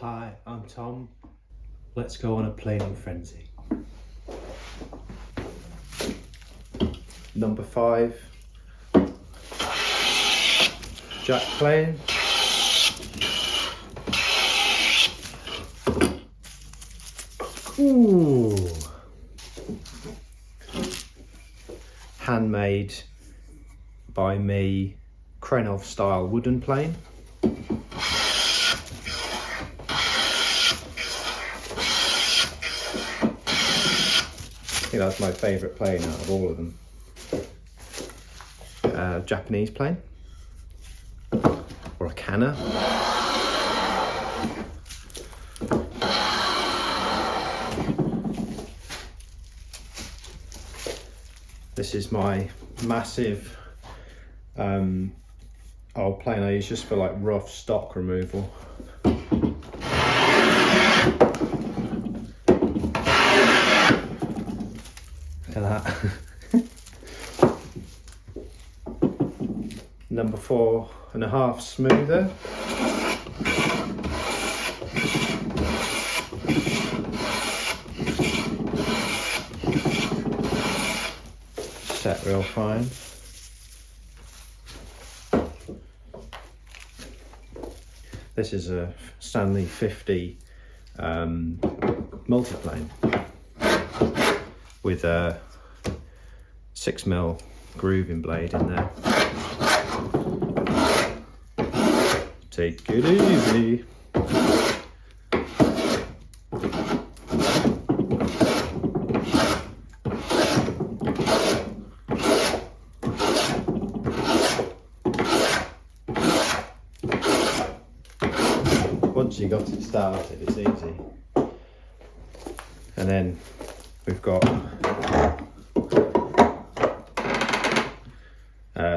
Hi, I'm Tom. Let's go on a planing frenzy. Number 5, Jack plane. Ooh. Handmade by me, Krenov style wooden plane. I think that's my favourite plane out of all of them. Japanese plane, or a Kanna. This is my massive old plane I use just for like rough stock removal. Look at that. Number 4.5 smoother. Set real fine. This is a Stanley 50 multiplane with a 6mm grooving blade in there. Take it easy. Once you got it started, it's easy. And then we've got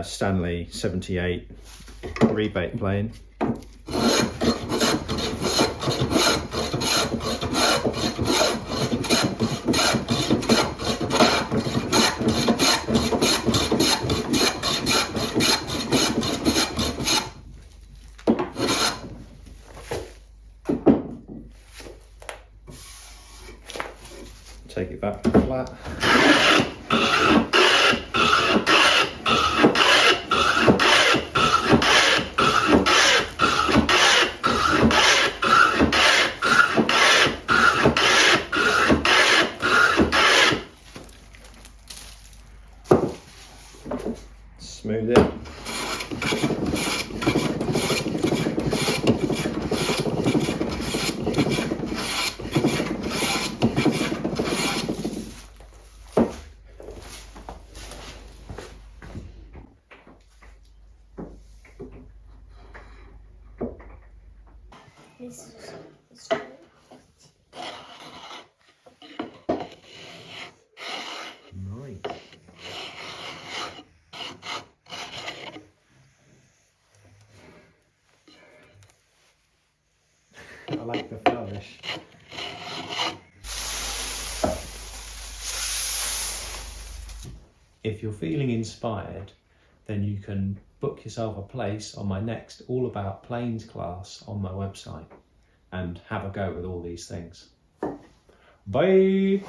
Stanley 78 rebate plane. Take it back to flat. Smooth it. Nice. I like the flourish. If you're feeling inspired, then you can book yourself a place on my next All About Planes class on my website and have a go with all these things. Bye!